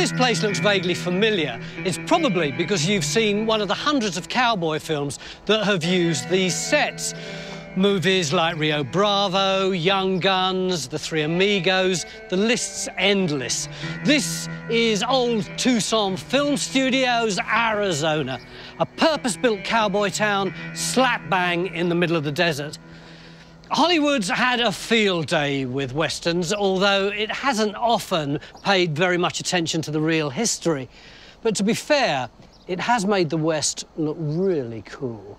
this place looks vaguely familiar, it's probably because you've seen one of the hundreds of cowboy films that have used these sets. Movies like Rio Bravo, Young Guns, The Three Amigos, the list's endless. This is old Tucson Film Studios, Arizona, a purpose-built cowboy town slap bang in the middle of the desert. Hollywood's had a field day with westerns, although it hasn't often paid very much attention to the real history. But to be fair, it has made the West look really cool.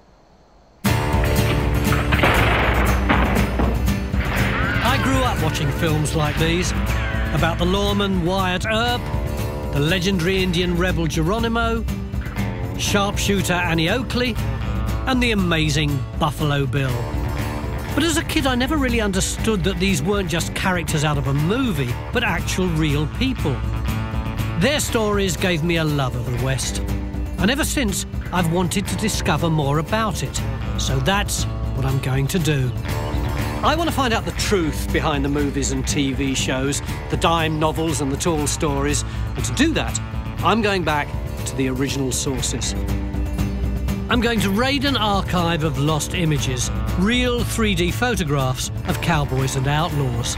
I grew up watching films like these, about the lawman Wyatt Earp, the legendary Indian rebel Geronimo, sharpshooter Annie Oakley, and the amazing Buffalo Bill. But as a kid, I never really understood that these weren't just characters out of a movie, but actual real people. Their stories gave me a love of the West, and ever since, I've wanted to discover more about it. So that's what I'm going to do. I want to find out the truth behind the movies and TV shows, the dime novels and the tall stories. And to do that, I'm going back to the original sources. I'm going to raid an archive of lost images, real 3D photographs of cowboys and outlaws.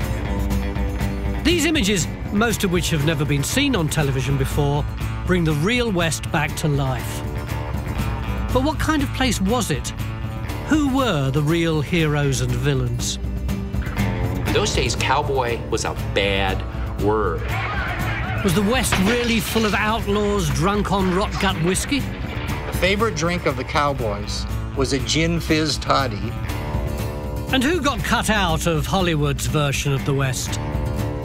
These images, most of which have never been seen on television before, bring the real West back to life. But what kind of place was it? Who were the real heroes and villains? In those days, cowboy was a bad word. Was the West really full of outlaws drunk on rot gut whiskey? The favorite drink of the cowboys was a gin fizz toddy. And who got cut out of Hollywood's version of the West?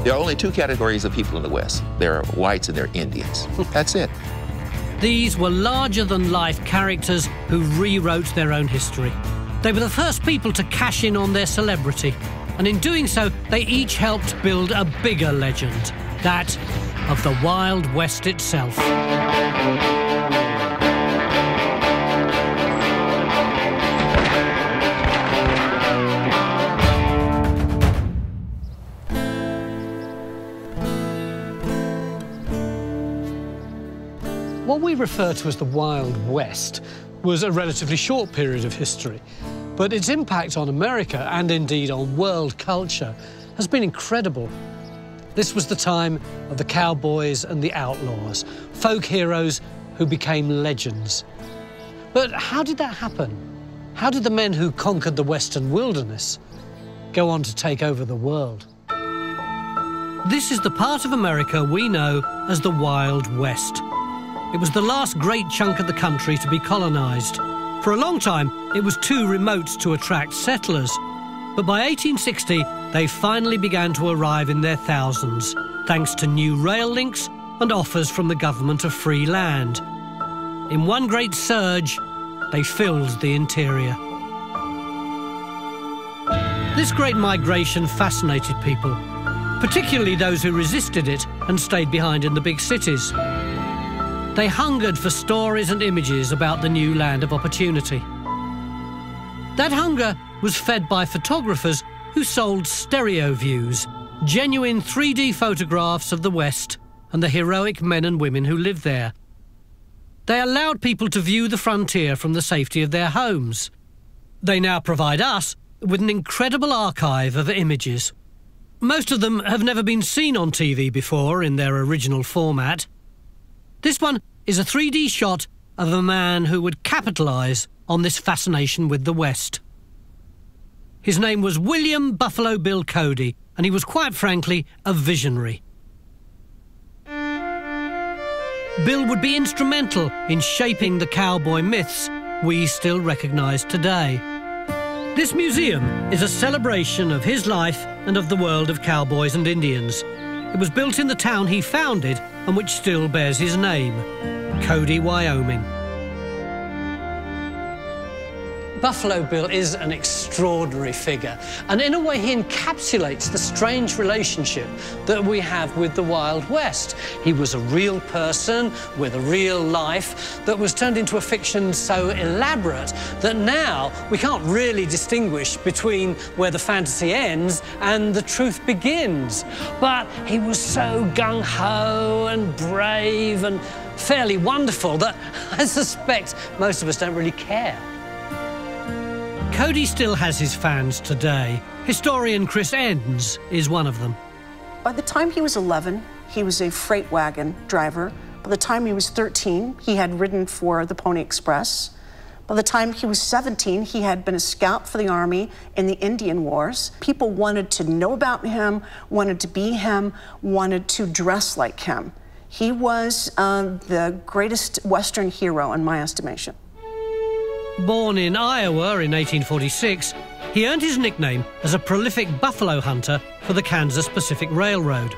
There are only two categories of people in the West. There are whites and there are Indians. That's it. These were larger-than-life characters who rewrote their own history. They were the first people to cash in on their celebrity, and in doing so, they each helped build a bigger legend, that of the Wild West itself. What we refer to as the Wild West was a relatively short period of history, but its impact on America, and indeed on world culture, has been incredible. This was the time of the cowboys and the outlaws, folk heroes who became legends. But how did that happen? How did the men who conquered the western wilderness go on to take over the world? This is the part of America we know as the Wild West. It was the last great chunk of the country to be colonised. For a long time, it was too remote to attract settlers. But by 1860, they finally began to arrive in their thousands, thanks to new rail links and offers from the government of free land. In one great surge, they filled the interior. This great migration fascinated people, particularly those who resisted it and stayed behind in the big cities. They hungered for stories and images about the new land of opportunity. That hunger was fed by photographers who sold stereo views, genuine 3D photographs of the West and the heroic men and women who lived there. They allowed people to view the frontier from the safety of their homes. They now provide us with an incredible archive of images. Most of them have never been seen on TV before in their original format. This one is a 3D shot of a man who would capitalise on this fascination with the West. His name was William Buffalo Bill Cody, and he was quite frankly a visionary. Bill would be instrumental in shaping the cowboy myths we still recognise today. This museum is a celebration of his life and of the world of cowboys and Indians. It was built in the town he founded and which still bears his name, Cody, Wyoming. Buffalo Bill is an extraordinary figure, and in a way he encapsulates the strange relationship that we have with the Wild West. He was a real person with a real life that was turned into a fiction so elaborate that now we can't really distinguish between where the fantasy ends and the truth begins. But he was so gung-ho and brave and fairly wonderful that I suspect most of us don't really care. Cody still has his fans today. Historian Chris Enns is one of them. By the time he was 11, he was a freight wagon driver. By the time he was 13, he had ridden for the Pony Express. By the time he was 17, he had been a scout for the Army in the Indian Wars. People wanted to know about him, wanted to be him, wanted to dress like him. He was the greatest Western hero in my estimation. Born in Iowa in 1846, he earned his nickname as a prolific buffalo hunter for the Kansas Pacific Railroad.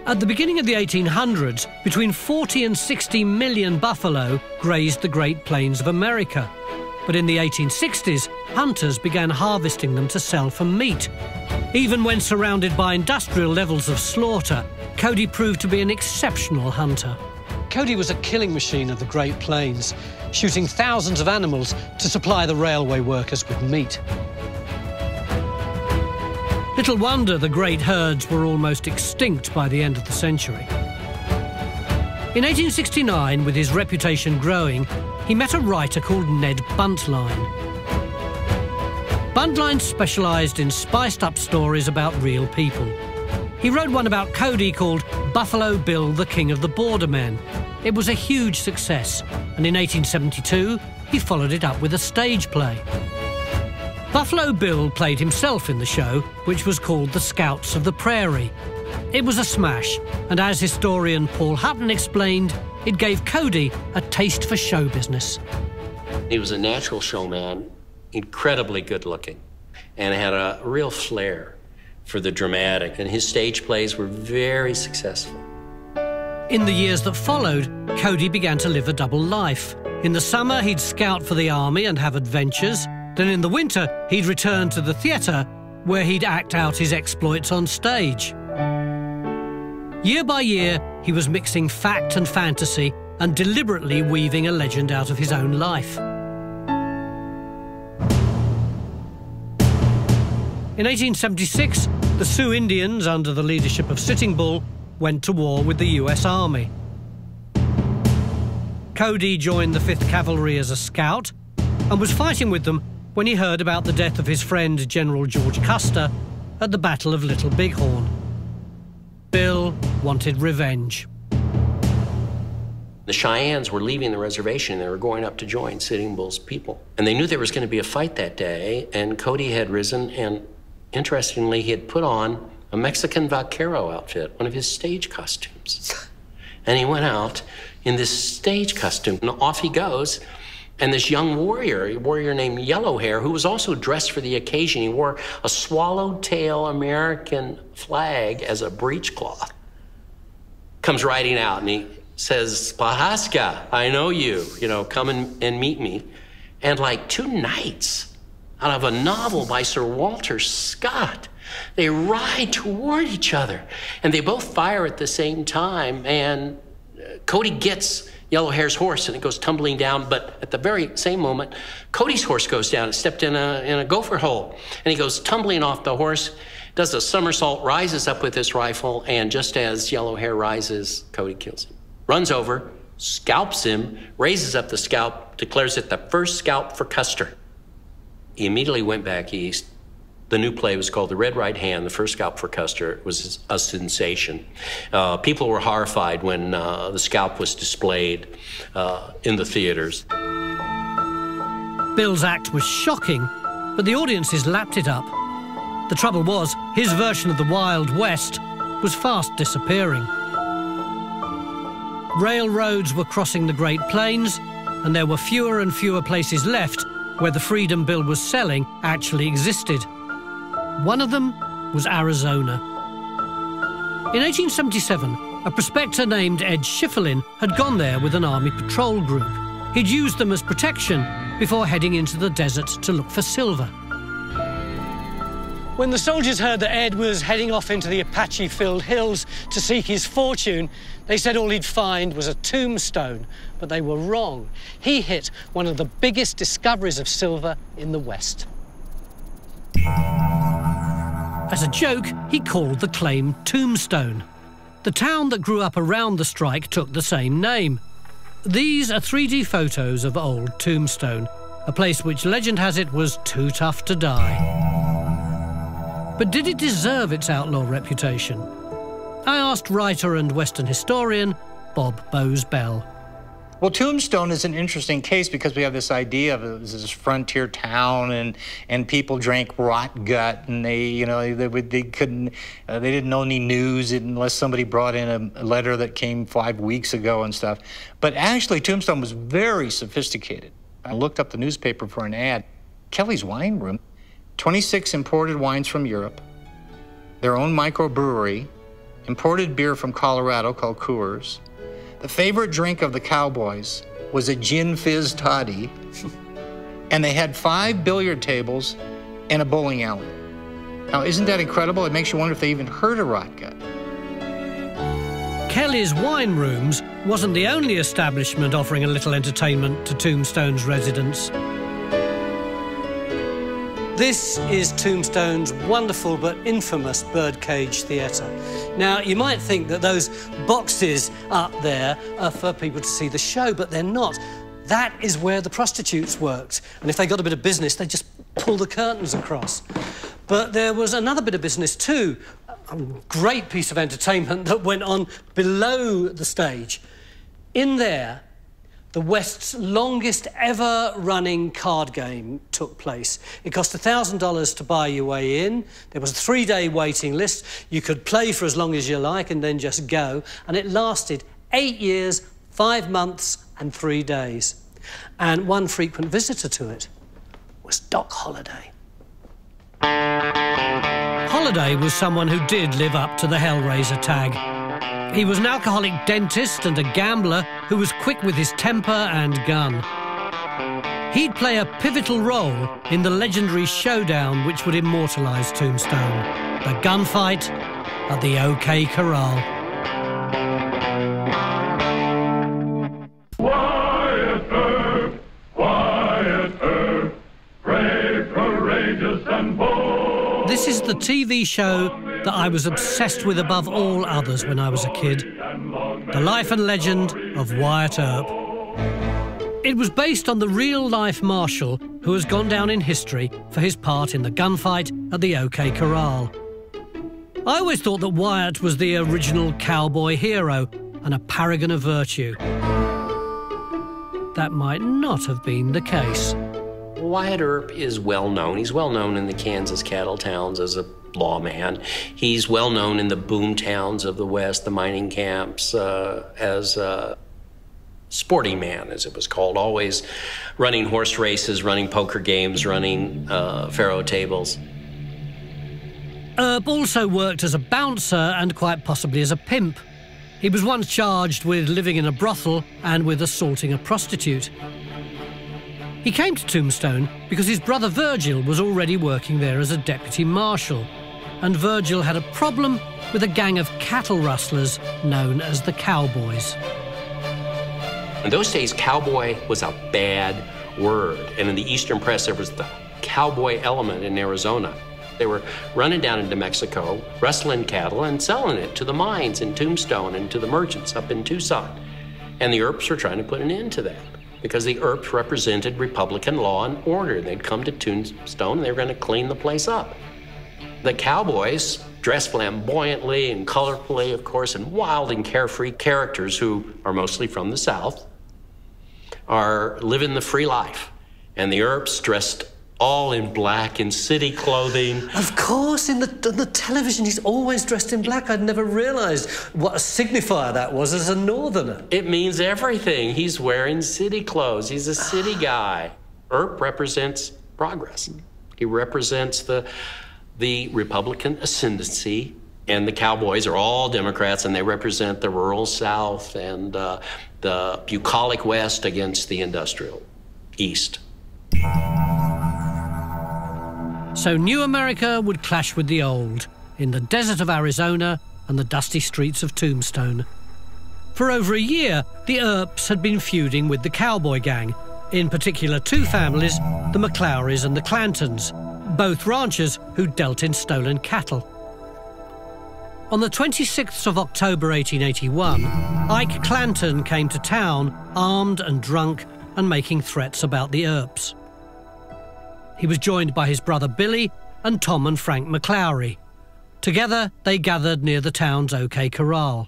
At the beginning of the 1800s, between 40 and 60 million buffalo grazed the Great Plains of America. But in the 1860s, hunters began harvesting them to sell for meat. Even when surrounded by industrial levels of slaughter, Cody proved to be an exceptional hunter. Cody was a killing machine of the Great Plains, shooting thousands of animals to supply the railway workers with meat. Little wonder the great herds were almost extinct by the end of the century. In 1869, with his reputation growing, he met a writer called Ned Buntline. Buntline specialised in spiced-up stories about real people. He wrote one about Cody called Buffalo Bill, the King of the Bordermen. It was a huge success, and in 1872, he followed it up with a stage play. Buffalo Bill played himself in the show, which was called The Scouts of the Prairie. It was a smash, and as historian Paul Hutton explained, it gave Cody a taste for show business. He was a natural showman, incredibly good-looking, and had a real flair for the dramatic, and his stage plays were very successful. In the years that followed, Cody began to live a double life. In the summer, he'd scout for the army and have adventures. Then in the winter, he'd return to the theatre, where he'd act out his exploits on stage. Year by year, he was mixing fact and fantasy and deliberately weaving a legend out of his own life. In 1876, the Sioux Indians, under the leadership of Sitting Bull, went to war with the US Army. Cody joined the 5th Cavalry as a scout and was fighting with them when he heard about the death of his friend General George Custer at the Battle of Little Bighorn. Bill wanted revenge. The Cheyennes were leaving the reservation. They were going up to join Sitting Bull's people. And they knew there was going to be a fight that day, and Cody had risen, and interestingly, he had put on a Mexican vaquero outfit, one of his stage costumes. And he went out in this stage costume, and off he goes. And this young warrior, a warrior named Yellowhair, who was also dressed for the occasion, he wore a swallowtail American flag as a breechcloth, comes riding out, and he says, "Pahaska, I know you, come and meet me." And like 2 knights out of a novel by Sir Walter Scott, they ride toward each other, and they both fire at the same time, and Cody gets Yellowhair's horse, and it goes tumbling down, but at the very same moment, Cody's horse goes down. It stepped in a gopher hole, and he goes tumbling off the horse, does a somersault, rises up with his rifle, and just as Yellowhair rises, Cody kills him. Runs over, scalps him, raises up the scalp, declares it the first scalp for Custer. He immediately went back east. The new play was called The Red Right Hand, the first scalp for Custer. It was a sensation. People were horrified when the scalp was displayed in the theaters. Bill's act was shocking, but the audiences lapped it up. The trouble was, his version of the Wild West was fast disappearing. Railroads were crossing the Great Plains, and there were fewer and fewer places left where the freedom Bill was selling actually existed. One of them was Arizona. In 1877, a prospector named Ed Schiffelin had gone there with an army patrol group. He'd used them as protection, before heading into the desert to look for silver. When the soldiers heard that Ed was heading off into the Apache-filled hills to seek his fortune, they said all he'd find was a tombstone, but they were wrong. He hit one of the biggest discoveries of silver in the West. As a joke, he called the claim Tombstone. The town that grew up around the strike took the same name. These are 3D photos of old Tombstone, a place which legend has it was too tough to die. But did it deserve its outlaw reputation? I asked writer and Western historian Bob Bowes-Bell. Well, Tombstone is an interesting case because we have this idea of it was this frontier town, and people drank rot gut, and they didn't know any news unless somebody brought in a letter that came 5 weeks ago and stuff. But actually, Tombstone was very sophisticated. I looked up the newspaper for an ad. Kelly's Wine Room, 26 imported wines from Europe, their own microbrewery, imported beer from Colorado called Coors. The favorite drink of the cowboys was a gin fizz toddy, and they had 5 billiard tables and a bowling alley. Now, isn't that incredible? It makes you wonder if they even heard of rot gut. Kelly's Wine Rooms wasn't the only establishment offering a little entertainment to Tombstone's residents. This is Tombstone's wonderful but infamous birdcage theatre. Now, you might think that those boxes up there are for people to see the show, but they're not. That is where the prostitutes worked. And if they got a bit of business, they just pull the curtains across. But there was another bit of business too, a great piece of entertainment that went on below the stage. In there, the West's longest ever running card game took place. It cost $1,000 to buy your way in. There was a 3-day waiting list. You could play for as long as you like and then just go. And it lasted 8 years, 5 months and 3 days. And one frequent visitor to it was Doc Holliday. Holliday was someone who did live up to the Hellraiser tag. He was an alcoholic dentist and a gambler who was quick with his temper and gun. He'd play a pivotal role in the legendary showdown which would immortalise Tombstone, the gunfight at the OK Corral. Quiet Earth, brave, courageous and bold. This is the TV show that I was obsessed with above all others when I was a kid. The life and legend of Wyatt Earp. It was based on the real-life marshal who has gone down in history for his part in the gunfight at the OK Corral. I always thought that Wyatt was the original cowboy hero and a paragon of virtue. That might not have been the case. Wyatt Earp is well known. He's well known in the Kansas cattle towns as a lawman. He's well known in the boom towns of the West, the mining camps, as a sporting man, as it was called, always running horse races, running poker games, running faro tables. Earp also worked as a bouncer and quite possibly as a pimp. He was once charged with living in a brothel and with assaulting a prostitute. He came to Tombstone because his brother Virgil was already working there as a deputy marshal, and Virgil had a problem with a gang of cattle rustlers known as the Cowboys. In those days, cowboy was a bad word, and in the Eastern press there was the cowboy element in Arizona. They were running down into Mexico, rustling cattle and selling it to the mines in Tombstone and to the merchants up in Tucson. And the Earps were trying to put an end to that, because the Earps represented Republican law and order. They'd come to Tombstone and they were going to clean the place up. The Cowboys, dressed flamboyantly and colorfully, of course, and wild and carefree characters who are mostly from the South, are living the free life. And the Earps dressed all in black in city clothing. Of course, in the television, he's always dressed in black. I'd never realised what a signifier that was as a northerner. It means everything. He's wearing city clothes. He's a city guy. Earp represents progress. He represents the Republican ascendancy, and the Cowboys are all Democrats, and they represent the rural South and the bucolic West against the industrial East. So New America would clash with the old, in the desert of Arizona and the dusty streets of Tombstone. For over a year, the Earps had been feuding with the cowboy gang, in particular two families, the McClowrys and the Clantons, both ranchers who dealt in stolen cattle. On the 26th of October 1881, Ike Clanton came to town, armed and drunk and making threats about the Earps. He was joined by his brother Billy and Tom and Frank McClowry. Together, they gathered near the town's OK Corral.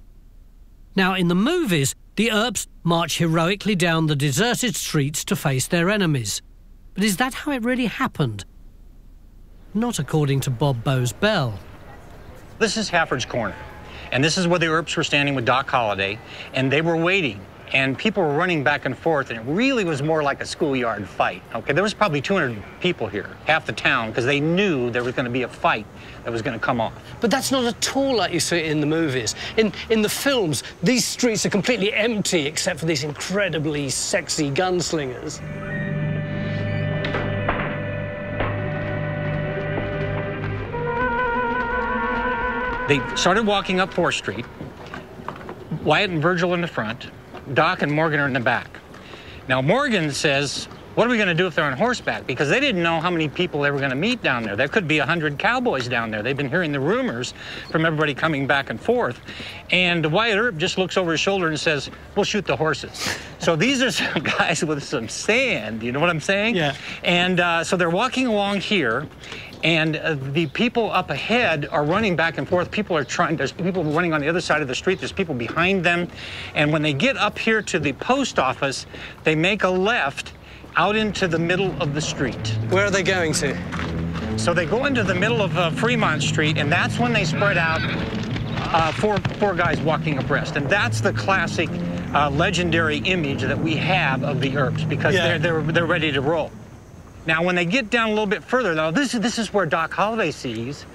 Now, in the movies, the Earps march heroically down the deserted streets to face their enemies. But is that how it really happened? Not according to Bob Bowes Bell. This is Hafford's Corner, and this is where the Earps were standing with Doc Holliday, and they were waiting, and people were running back and forth, and it really was more like a schoolyard fight. Okay, there was probably 200 people here, half the town, because they knew there was going to be a fight that was going to come off. But that's not at all like you see it in the movies. In the films, these streets are completely empty except for these incredibly sexy gunslingers. They started walking up 4th Street. Wyatt and Virgil in the front. Doc and Morgan are in the back. Now, Morgan says, what are we going to do if they're on horseback? Because they didn't know how many people they were going to meet down there. There could be 100 cowboys down there. They've been hearing the rumors from everybody coming back and forth. And Wyatt Earp just looks over his shoulder and says, we'll shoot the horses. So these are some guys with some sand, you know what I'm saying? Yeah. And so they're walking along here. And the people up ahead are running back and forth. There's people running on the other side of the street. There's people behind them. And when they get up here to the post office, they make a left out into the middle of the street. Where are they going to? So they go into the middle of Fremont Street, and that's when they spread out four guys walking abreast. And that's the classic legendary image that we have of the Earps, because they're ready to roll. Now, when they get down a little bit further, now this is where Doc Holliday sees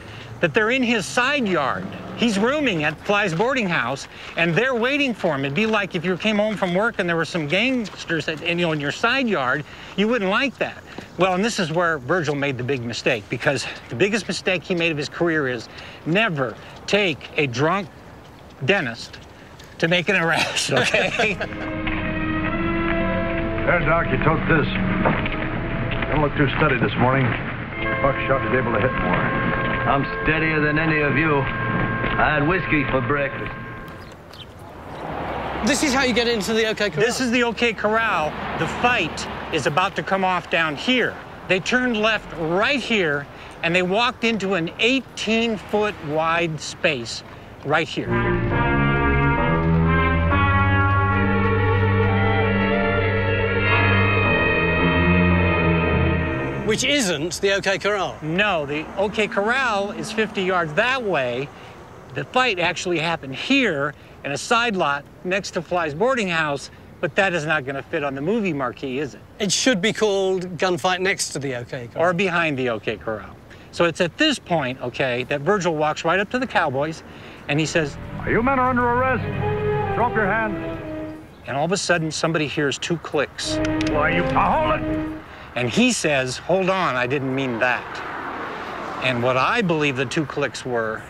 that they're in his side yard. He's rooming at Fly's boarding house, and they're waiting for him. It'd be like if you came home from work and there were some gangsters in your side yard, you wouldn't like that. Well, and this is where Virgil made the big mistake, because the biggest mistake he made of his career is never take a drunk dentist to make an arrest, okay? There, Doc, you took this. Don't look too steady this morning. Buckshot is able to hit more. I'm steadier than any of you. I had whiskey for breakfast. This is how you get into the OK Corral? This is the OK Corral. The fight is about to come off down here. They turned left right here, and they walked into an 18-foot wide space right here. Which isn't the OK Corral? No, the OK Corral is 50 yards that way. The fight actually happened here in a side lot next to Fly's boarding house, but that is not going to fit on the movie marquee, is it? It should be called Gunfight Next to the OK Corral. Or behind the OK Corral. So it's at this point, okay, that Virgil walks right up to the cowboys, and he says, You men are under arrest. Drop your hands. and all of a sudden somebody hears 2 clicks. Why, you... hold it! And he says, hold on, I didn't mean that. And what I believe the 2 clicks were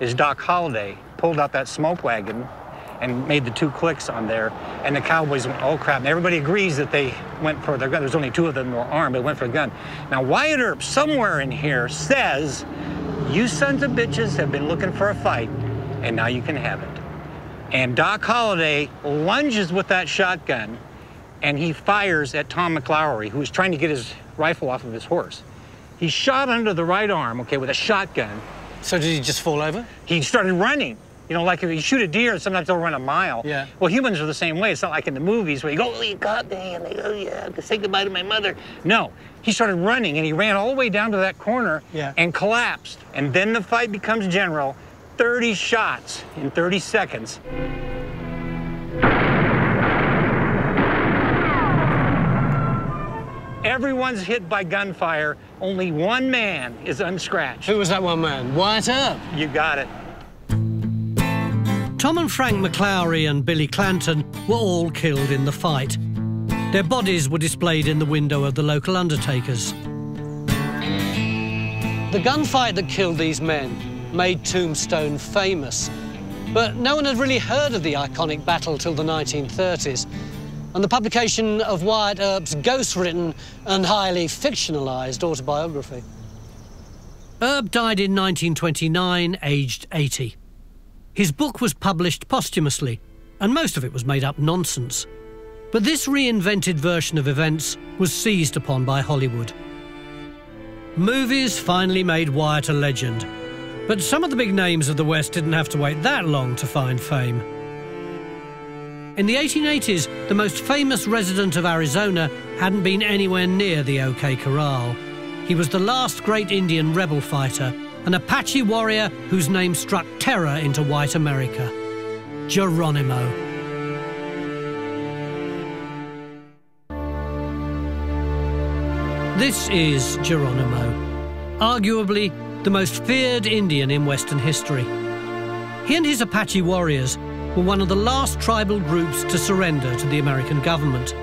is Doc Holliday pulled out that smoke wagon and made the 2 clicks on there, and the cowboys went, oh crap. And everybody agrees that they went for their gun. There's only 2 of them who were armed, but went for a gun. Now, Wyatt Earp, somewhere in here, says, you sons of bitches have been looking for a fight, and now you can have it. And Doc Holliday lunges with that shotgun, and he fires at Tom McClowry, who was trying to get his rifle off of his horse. He shot under the right arm, okay, with a shotgun. So did he just fall over? He started running. You know, like if you shoot a deer, sometimes they'll run a mile. Yeah. Well, humans are the same way. It's not like in the movies where you go, oh, you got me, and they go, oh, yeah, I have to say goodbye to my mother. No, he started running, and he ran all the way down to that corner and collapsed. And then the fight becomes general. 30 shots in 30 seconds. Everyone's hit by gunfire. Only one man is unscratched. Who was that one man? Wyatt Earp. You got it. Tom and Frank McClowry and Billy Clanton were all killed in the fight. Their bodies were displayed in the window of the local undertakers. The gunfight that killed these men made Tombstone famous, but no one had really heard of the iconic battle till the 1930s, and the publication of Wyatt Earp's ghost-written and highly fictionalised autobiography. Earp died in 1929, aged 80. His book was published posthumously, and most of it was made-up nonsense. But this reinvented version of events was seized upon by Hollywood. Movies finally made Wyatt a legend, but some of the big names of the West didn't have to wait that long to find fame. In the 1880s, the most famous resident of Arizona hadn't been anywhere near the OK Corral. He was the last great Indian rebel fighter, an Apache warrior whose name struck terror into white America: Geronimo. This is Geronimo, arguably the most feared Indian in Western history. He and his Apache warriors were one of the last tribal groups to surrender to the American government.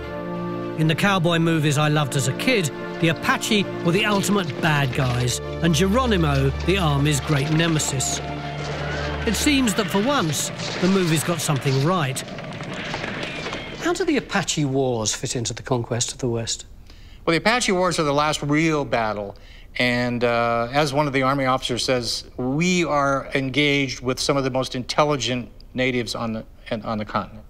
In the cowboy movies I loved as a kid, the Apache were the ultimate bad guys, and Geronimo the Army's great nemesis. It seems that for once, the movies got something right. How do the Apache Wars fit into the conquest of the West? Well, the Apache Wars are the last real battle, and as one of the Army officers says, we are engaged with some of the most intelligent natives on the continent.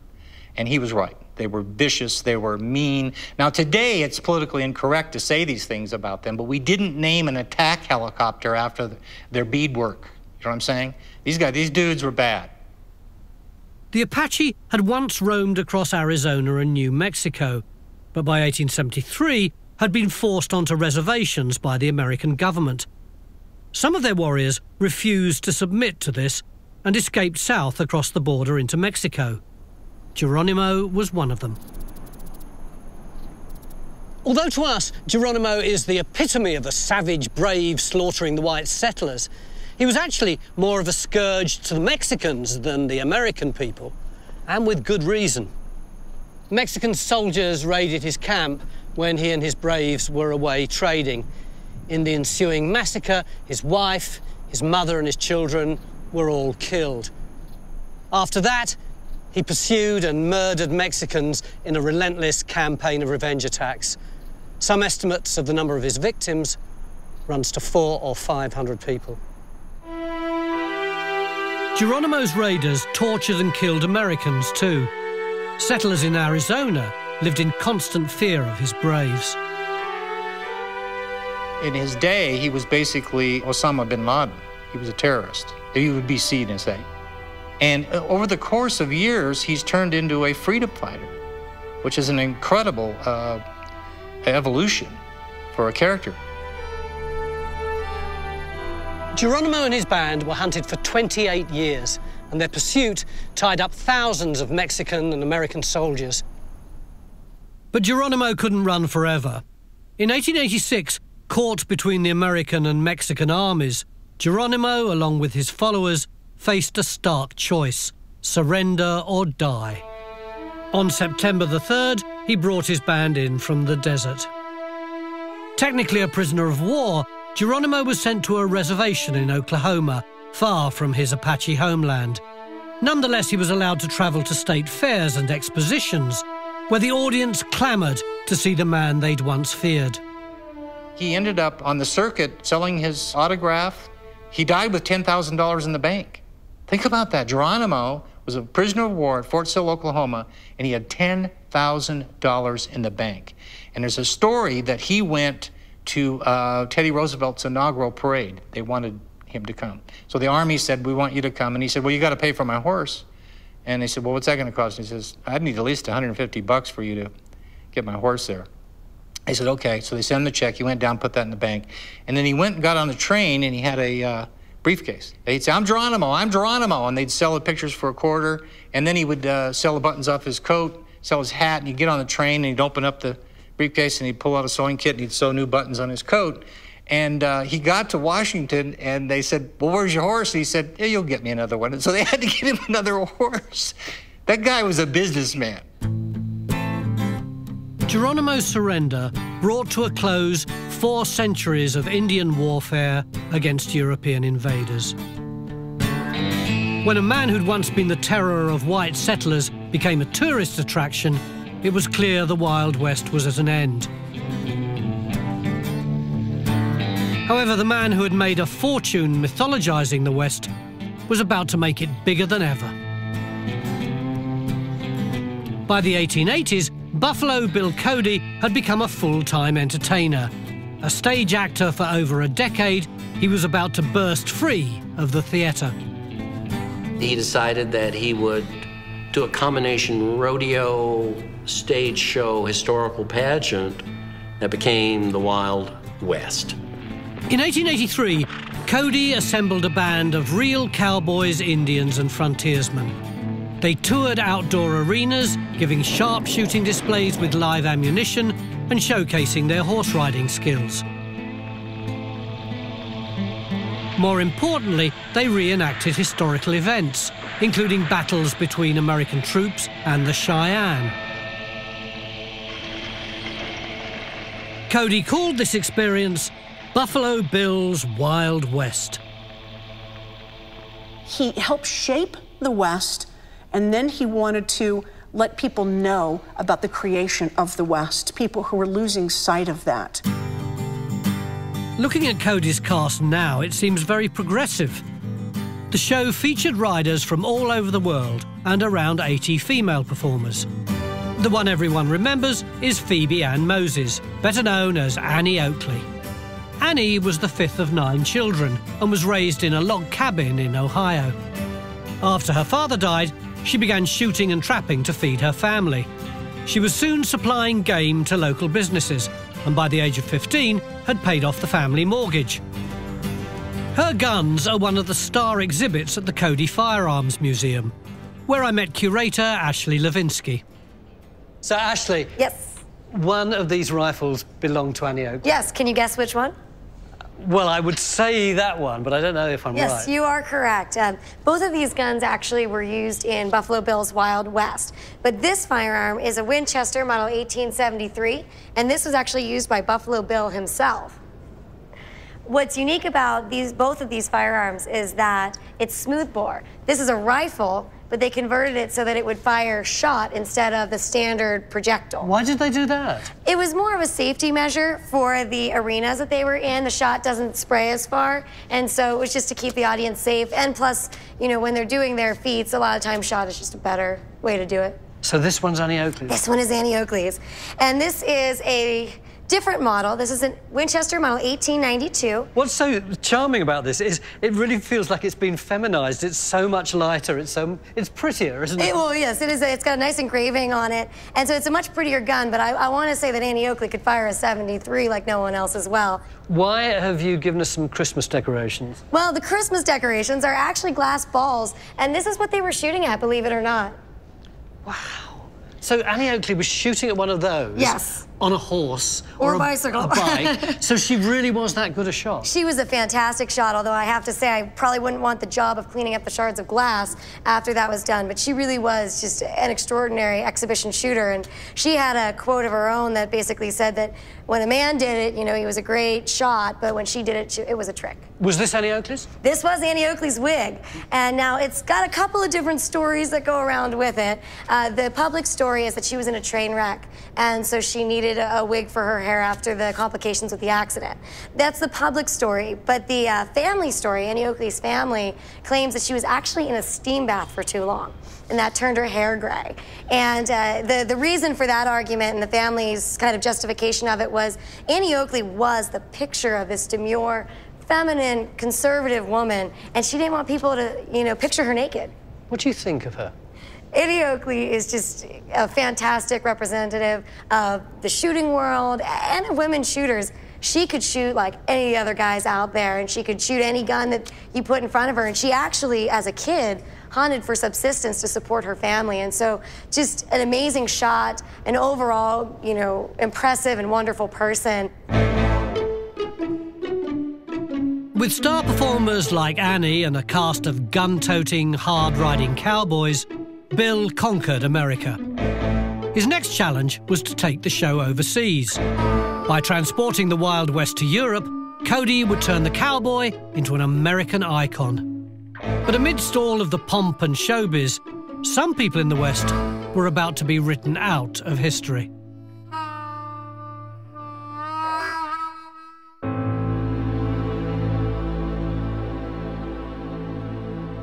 And he was right. They were vicious, they were mean. Now today it's politically incorrect to say these things about them, but we didn't name an attack helicopter after their beadwork. You know what I'm saying? These dudes were bad. The Apache had once roamed across Arizona and New Mexico, but by 1873 had been forced onto reservations by the American government. Some of their warriors refused to submit to this and escaped south across the border into Mexico. Geronimo was one of them. Although to us, Geronimo is the epitome of a savage brave slaughtering the white settlers, he was actually more of a scourge to the Mexicans than the American people, and with good reason. Mexican soldiers raided his camp when he and his braves were away trading. In the ensuing massacre, his wife, his mother and his children were all killed. After that, he pursued and murdered Mexicans in a relentless campaign of revenge attacks. Some estimates of the number of his victims runs to 400 or 500 people. Geronimo's raiders tortured and killed Americans too. Settlers in Arizona lived in constant fear of his braves. In his day, he was basically Osama bin Laden. He was a terrorist. He would be seen as that. And over the course of years, he's turned into a freedom fighter, which is an incredible evolution for a character. Geronimo and his band were hunted for 28 years, and their pursuit tied up thousands of Mexican and American soldiers. But Geronimo couldn't run forever. In 1886, caught between the American and Mexican armies, Geronimo, along with his followers, faced a stark choice: surrender or die. On September the 3rd, he brought his band in from the desert. Technically a prisoner of war, Geronimo was sent to a reservation in Oklahoma, far from his Apache homeland. Nonetheless, he was allowed to travel to state fairs and expositions, where the audience clamoured to see the man they'd once feared. He ended up on the circuit selling his autograph. He died with $10,000 in the bank. Think about that. Geronimo was a prisoner of war at Fort Sill, Oklahoma, and he had $10,000 in the bank. And there's a story that he went to Teddy Roosevelt's inaugural parade. They wanted him to come. So the Army said, we want you to come. And he said, well, you got to pay for my horse. And they said, well, what's that going to cost? And he says, I'd need at least $150 for you to get my horse there. They said, okay. So they sent him the check. He went down, put that in the bank. And then he went and got on the train, and he had a briefcase. He'd say, I'm Geronimo, I'm Geronimo. And they'd sell the pictures for $0.25. And then he would sell the buttons off his coat, sell his hat, and he'd get on the train, and he'd open up the briefcase, and he'd pull out a sewing kit, and he'd sew new buttons on his coat. And he got to Washington, and they said, well, where's your horse? And he said, yeah, you'll get me another one. And so they had to get him another horse. That guy was a businessman. Geronimo's surrender brought to a close 4 centuries of Indian warfare against European invaders. When a man who'd once been the terror of white settlers became a tourist attraction, it was clear the Wild West was at an end. However, the man who had made a fortune mythologizing the West was about to make it bigger than ever. By the 1880s, Buffalo Bill Cody had become a full-time entertainer. A stage actor for over a decade, he was about to burst free of the theater. He decided that he would do a combination rodeo, stage show, historical pageant that became the Wild West. In 1883, Cody assembled a band of real cowboys, Indians, and frontiersmen. They toured outdoor arenas, giving sharpshooting displays with live ammunition and showcasing their horse riding skills. More importantly, they reenacted historical events, including battles between American troops and the Cheyenne. Cody called this experience Buffalo Bill's Wild West. He helped shape the West, and then he wanted to let people know about the creation of the West, people who were losing sight of that. Looking at Cody's cast now, it seems very progressive. The show featured riders from all over the world and around 80 female performers. The one everyone remembers is Phoebe Ann Moses, better known as Annie Oakley. Annie was the 5th of 9 children and was raised in a log cabin in Ohio. After her father died, she began shooting and trapping to feed her family. She was soon supplying game to local businesses, and by the age of 15 had paid off the family mortgage. Her guns are one of the star exhibits at the Cody Firearms Museum, where I met curator Ashley Levinsky. So, Ashley. Yes. One of these rifles belonged to Annie Oakley. Yes, can you guess which one? Well, I would say that one, but I don't know if I'm right. Yes, you are correct. Both of these guns actually were used in Buffalo Bill's Wild West. But this firearm is a Winchester model 1873, and this was actually used by Buffalo Bill himself. What's unique about both of these firearms is that it's smoothbore. This is a rifle, but they converted it so that it would fire shot instead of the standard projectile. Why did they do that? It was more of a safety measure for the arenas that they were in. The shot doesn't spray as far, and so it was just to keep the audience safe. And plus, you know, when they're doing their feats, a lot of times shot is just a better way to do it. So this one's Annie Oakley's? This one is Annie Oakley's. And this is a different model. This is a Winchester model 1892. What's so charming about this is it really feels like it's been feminized. It's so much lighter. It's prettier, isn't it? Well, yes, it is. It's got a nice engraving on it, and so it's a much prettier gun. But I want to say that Annie Oakley could fire a 73 like no one else as well. Why have you given us some Christmas decorations? Well, the Christmas decorations are actually glass balls, and this is what they were shooting at, believe it or not. Wow. So Annie Oakley was shooting at one of those? Yes. On a horse? Or a bicycle. A bike. So she really was that good a shot? She was a fantastic shot, although I have to say I probably wouldn't want the job of cleaning up the shards of glass after that was done. But she really was just an extraordinary exhibition shooter. And she had a quote of her own that basically said that when a man did it, you know, he was a great shot, but when she did it, it was a trick. Was this Annie Oakley's? This was Annie Oakley's wig. And now it's got a couple of different stories that go around with it. The public story is that she was in a train wreck, and so she needed a wig for her hair after the complications with the accident. That's the public story, but the family story, Annie Oakley's family, claims that she was actually in a steam bath for too long, and that turned her hair gray. And the reason for that argument and the family's kind of justification of it was Annie Oakley was the picture of this demure, feminine, conservative woman, and she didn't want people to, you know, picture her naked. What do you think of her? Annie Oakley is just a fantastic representative of the shooting world and of women shooters. She could shoot like any other guys out there, and she could shoot any gun that you put in front of her. And she actually, as a kid, hunted for subsistence to support her family. And so just an amazing shot, an overall, you know, impressive and wonderful person. With star performers like Annie and a cast of gun-toting, hard-riding cowboys, Bill conquered America. His next challenge was to take the show overseas. By transporting the Wild West to Europe, Cody would turn the cowboy into an American icon. But amidst all of the pomp and showbiz, some people in the West were about to be written out of history.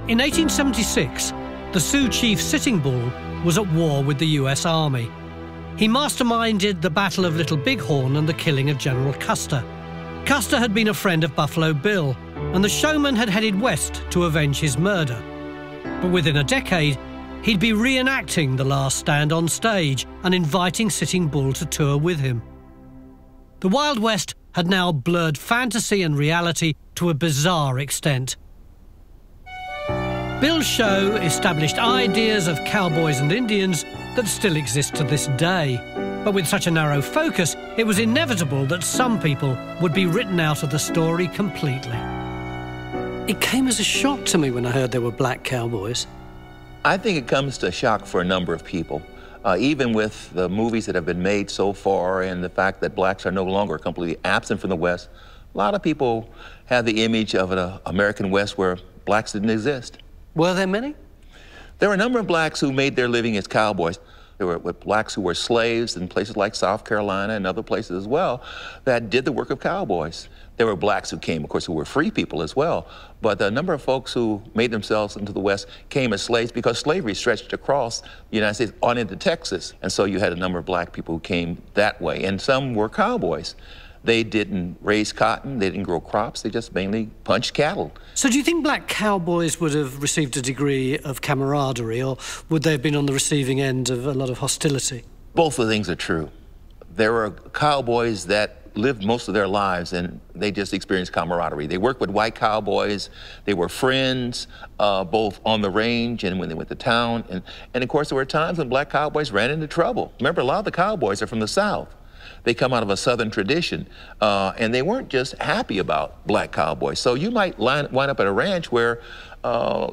In 1876, the Sioux chief Sitting Bull was at war with the US Army. He masterminded the Battle of Little Bighorn and the killing of General Custer. Custer had been a friend of Buffalo Bill, and the showman had headed west to avenge his murder. But within a decade, he'd be reenacting the last stand on stage and inviting Sitting Bull to tour with him. The Wild West had now blurred fantasy and reality to a bizarre extent. Bill's show established ideas of cowboys and Indians that still exist to this day. But with such a narrow focus, it was inevitable that some people would be written out of the story completely. It came as a shock to me when I heard there were black cowboys. I think it comes to shock for a number of people. Even with the movies that have been made so far and the fact that blacks are no longer completely absent from the West, a lot of people have the image of an American West where blacks didn't exist. Were there many? There were a number of blacks who made their living as cowboys. There were blacks who were slaves in places like South Carolina and other places as well that did the work of cowboys. There were blacks who came, of course, who were free people as well. But a number of folks who made themselves into the West came as slaves because slavery stretched across the United States on into Texas. And so you had a number of black people who came that way. And some were cowboys. They didn't raise cotton, they didn't grow crops, they just mainly punched cattle. So do you think black cowboys would have received a degree of camaraderie, or would they have been on the receiving end of a lot of hostility? Both of the things are true. There were cowboys that lived most of their lives and they just experienced camaraderie. They worked with white cowboys, they were friends, both on the range and when they went to town. And of course there were times when black cowboys ran into trouble. Remember, a lot of the cowboys are from the South. They come out of a Southern tradition, and they weren't just happy about black cowboys. So you might wind up at a ranch where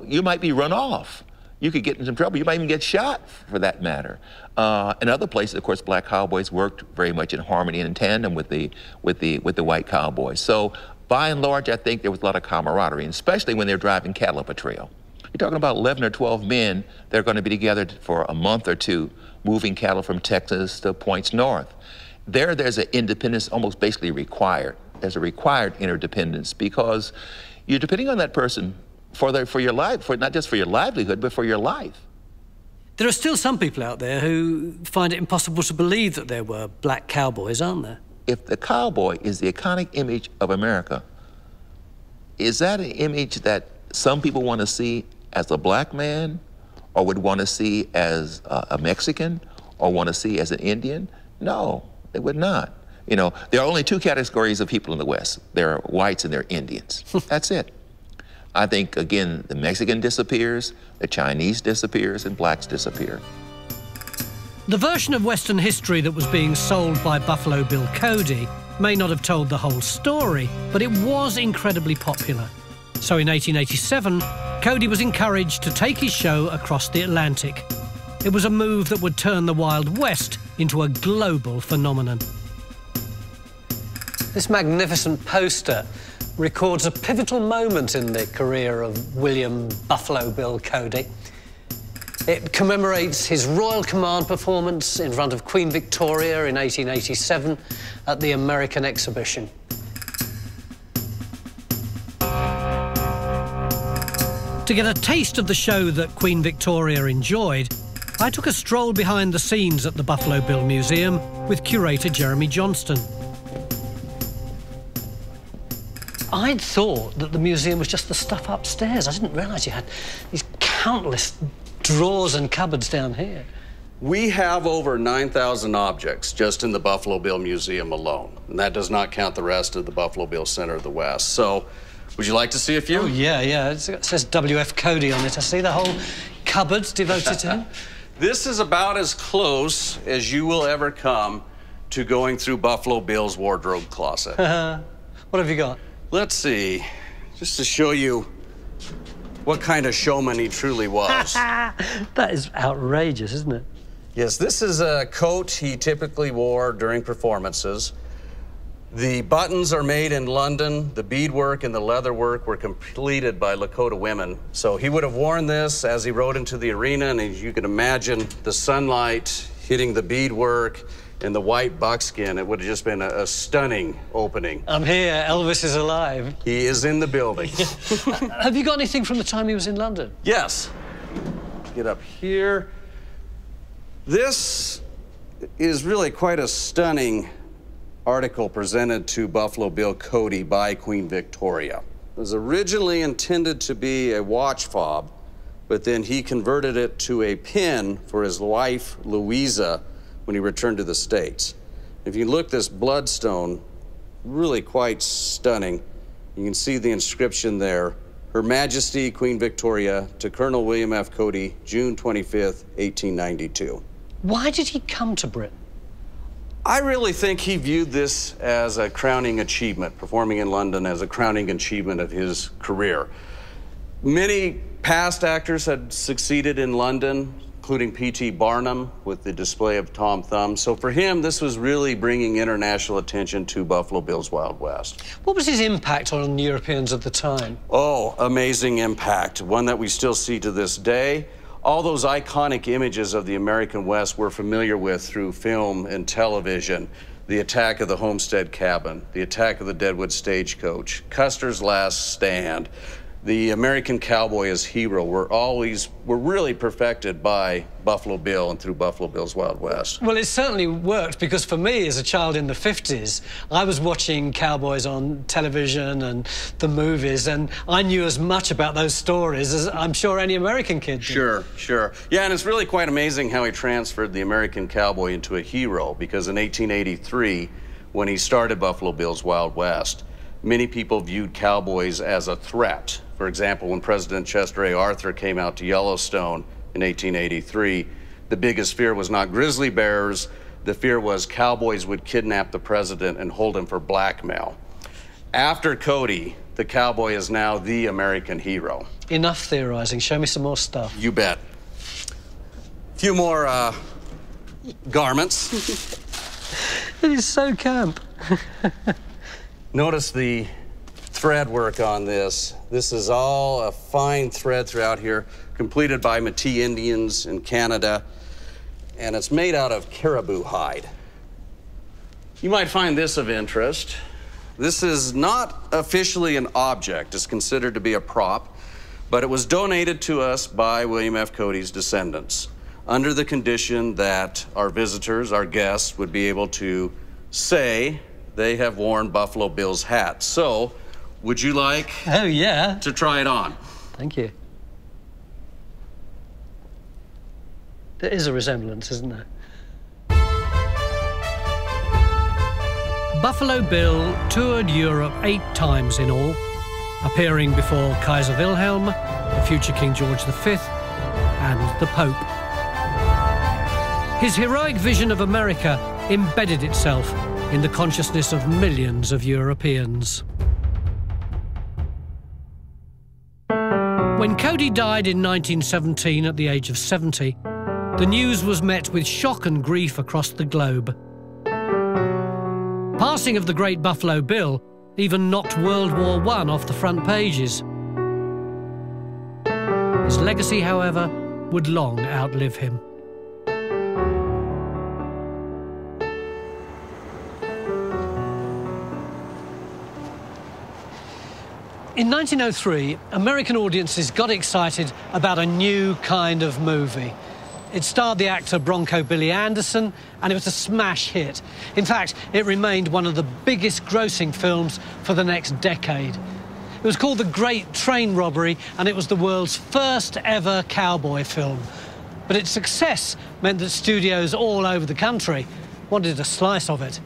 you might be run off. You could get in some trouble. You might even get shot, for that matter. In other places, of course, black cowboys worked very much in harmony and in tandem with the white cowboys. So by and large, I think there was a lot of camaraderie, and especially when they're driving cattle up a trail. You're talking about 11 or 12 men that are going to be together for a month or two, moving cattle from Texas to points north. There's an independence almost basically required. There's a required interdependence because you're depending on that person for your life, not just for your livelihood, but for your life. There are still some people out there who find it impossible to believe that there were black cowboys, aren't there? If the cowboy is the iconic image of America, is that an image that some people want to see as a black man, or would want to see as a Mexican, or want to see as an Indian? No. They would not. You know, there are only two categories of people in the West. There are whites and there are Indians. That's it. I think, again, the Mexican disappears, the Chinese disappears, and blacks disappear. The version of Western history that was being sold by Buffalo Bill Cody may not have told the whole story, but it was incredibly popular. So in 1887, Cody was encouraged to take his show across the Atlantic. It was a move that would turn the Wild West into a global phenomenon. This magnificent poster records a pivotal moment in the career of William Buffalo Bill Cody. It commemorates his Royal Command performance in front of Queen Victoria in 1887 at the American Exhibition. To get a taste of the show that Queen Victoria enjoyed, I took a stroll behind the scenes at the Buffalo Bill Museum with curator Jeremy Johnston. I'd thought that the museum was just the stuff upstairs. I didn't realise you had these countless drawers and cupboards down here. We have over 9,000 objects just in the Buffalo Bill Museum alone, and that does not count the rest of the Buffalo Bill Center of the West. So, would you like to see a few? Oh, yeah. It says W.F. Cody on it. I see the whole cupboard's devoted to him. This is about as close as you will ever come to going through Buffalo Bill's wardrobe closet. What have you got? Let's see, just to show you what kind of showman he truly was. That is outrageous, isn't it? Yes, this is a coat he typically wore during performances. The buttons are made in London. The beadwork and the leather work were completed by Lakota women. So he would have worn this as he rode into the arena, and as you can imagine, the sunlight hitting the beadwork and the white buckskin, it would have just been a stunning opening. I'm here. Elvis is alive. He is in the building. Have you got anything from the time he was in London? Yes. Get up here. This is really quite a stunning article presented to Buffalo Bill Cody by Queen Victoria. It was originally intended to be a watch fob, but then he converted it to a pin for his wife, Louisa, when he returned to the States. If you look, this bloodstone, really quite stunning. You can see the inscription there. Her Majesty Queen Victoria to Colonel William F. Cody, June 25th, 1892. Why did he come to Britain? I really think he viewed this as a crowning achievement, performing in London as a crowning achievement of his career. Many past actors had succeeded in London, including P.T. Barnum with the display of Tom Thumb. So for him, this was really bringing international attention to Buffalo Bill's Wild West. What was his impact on Europeans at the time? Oh, amazing impact, one that we still see to this day. All those iconic images of the American West we're familiar with through film and television. The attack of the Homestead Cabin, the attack of the Deadwood Stagecoach, Custer's Last Stand, the American cowboy as hero were really perfected by Buffalo Bill and through Buffalo Bill's Wild West. Well, it certainly worked, because for me as a child in the 50s, I was watching cowboys on television and the movies, and I knew as much about those stories as I'm sure any American kid did. Sure. Yeah, and it's really quite amazing how he transferred the American cowboy into a hero, because in 1883, when he started Buffalo Bill's Wild West, many people viewed cowboys as a threat. For example, when President Chester A. Arthur came out to Yellowstone in 1883, the biggest fear was not grizzly bears. The fear was cowboys would kidnap the president and hold him for blackmail. After Cody, the cowboy is now the American hero. Enough theorizing. Show me some more stuff. You bet. A few more garments. It is so camp. Notice the thread work on this. This is all a fine thread throughout here, completed by Métis Indians in Canada, and it's made out of caribou hide. You might find this of interest. This is not officially an object. It's considered to be a prop, but it was donated to us by William F. Cody's descendants under the condition that our visitors, our guests, would be able to say they have worn Buffalo Bill's hat. So, would you like to try it on? Thank you. There is a resemblance, isn't there? Buffalo Bill toured Europe 8 times in all, appearing before Kaiser Wilhelm, the future King George V, and the Pope. His heroic vision of America embedded itself in the consciousness of millions of Europeans. When Cody died in 1917 at the age of 70, the news was met with shock and grief across the globe. Passing of the great Buffalo Bill even knocked World War I off the front pages. His legacy, however, would long outlive him. In 1903, American audiences got excited about a new kind of movie. It starred the actor Bronco Billy Anderson, and it was a smash hit. In fact, it remained one of the biggest grossing films for the next decade. It was called The Great Train Robbery, and it was the world's first ever cowboy film. But its success meant that studios all over the country wanted a slice of it.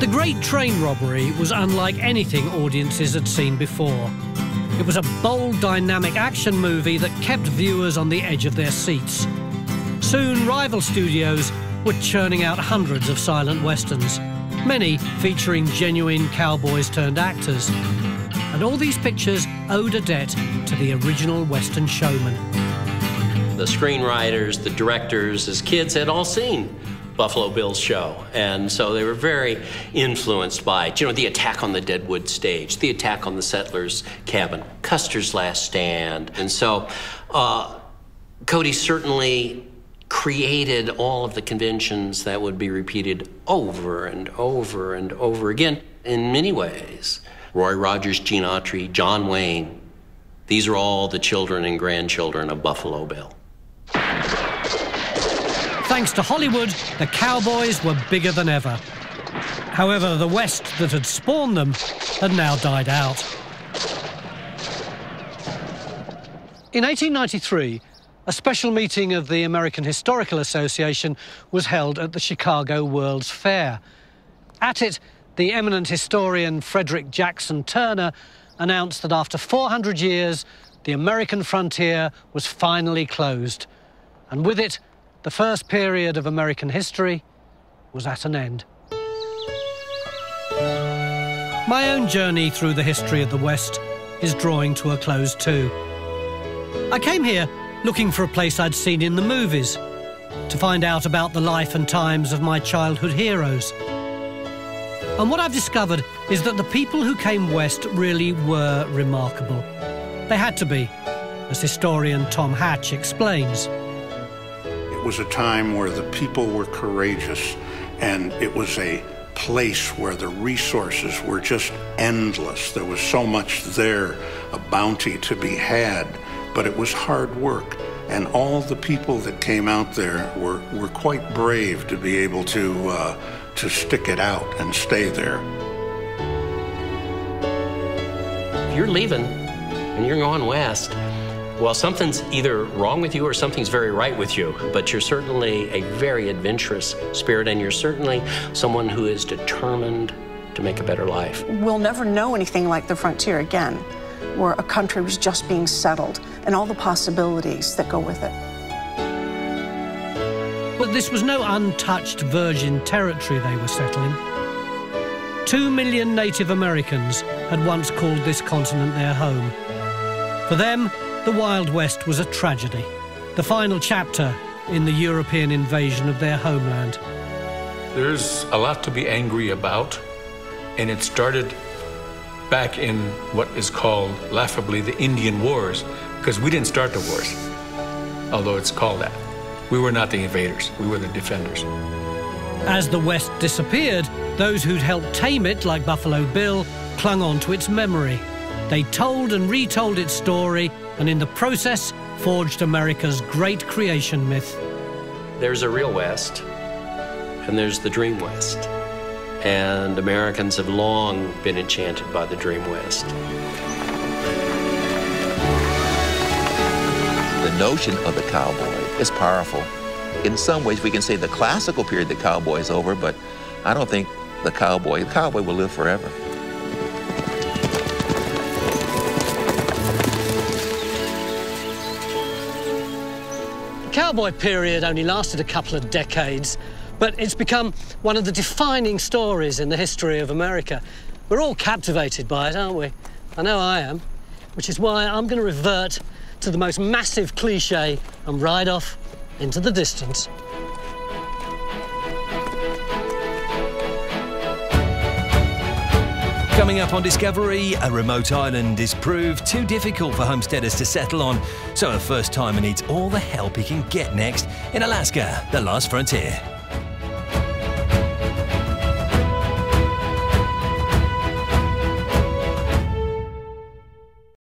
The Great Train Robbery was unlike anything audiences had seen before. It was a bold, dynamic action movie that kept viewers on the edge of their seats. Soon, rival studios were churning out hundreds of silent westerns. many featuring genuine cowboys turned actors. And all these pictures owed a debt to the original Western showman. The screenwriters, the directors, as kids had all seen Buffalo Bill's show, and so they were very influenced by, you know, the attack on the Deadwood stage, the attack on the settler's cabin, Custer's Last Stand. And so Cody certainly created all of the conventions that would be repeated over and over and over again. In many ways, Roy Rogers, Gene Autry, John Wayne, these are all the children and grandchildren of Buffalo Bill. Thanks to Hollywood, the cowboys were bigger than ever. However, the West that had spawned them had now died out. In 1893, a special meeting of the American Historical Association was held at the Chicago World's Fair. At it, the eminent historian Frederick Jackson Turner announced that after 400 years, the American frontier was finally closed. And with it, the first period of American history was at an end. My own journey through the history of the West is drawing to a close too. I came here looking for a place I'd seen in the movies, to find out about the life and times of my childhood heroes. And what I've discovered is that the people who came west really were remarkable. They had to be, as historian Tom Hatch explains. It was a time where the people were courageous, and it was a place where the resources were just endless. There was so much there, a bounty to be had, but it was hard work. And all the people that came out there were quite brave to be able to stick it out and stay there. If you're leaving and you're going west, well, something's either wrong with you or something's very right with you, but you're certainly a very adventurous spirit, and you're certainly someone who is determined to make a better life. We'll never know anything like the frontier again, where a country was just being settled and all the possibilities that go with it. But this was no untouched virgin territory they were settling. 2 million Native Americans had once called this continent their home. For them, the Wild West was a tragedy, the final chapter in the European invasion of their homeland. There's a lot to be angry about, and it started back in what is called, laughably, the Indian Wars, because we didn't start the wars, although it's called that. We were not the invaders, we were the defenders. As the West disappeared, those who'd helped tame it, like Buffalo Bill, clung on to its memory. They told and retold its story, and in the process, forged America's great creation myth. There's a real West, and there's the Dream West. And Americans have long been enchanted by the Dream West. The notion of the cowboy is powerful. In some ways, we can say the classical period of the cowboy is over, but I don't think the cowboy will live forever. The cowboy period only lasted a couple of decades, but it's become one of the defining stories in the history of America. We're all captivated by it, aren't we? I know I am, which is why I'm going to revert to the most massive cliché and ride off into the distance. Coming up on Discovery, a remote island is proved too difficult for homesteaders to settle on, so a first-timer needs all the help he can get next in Alaska, the last frontier.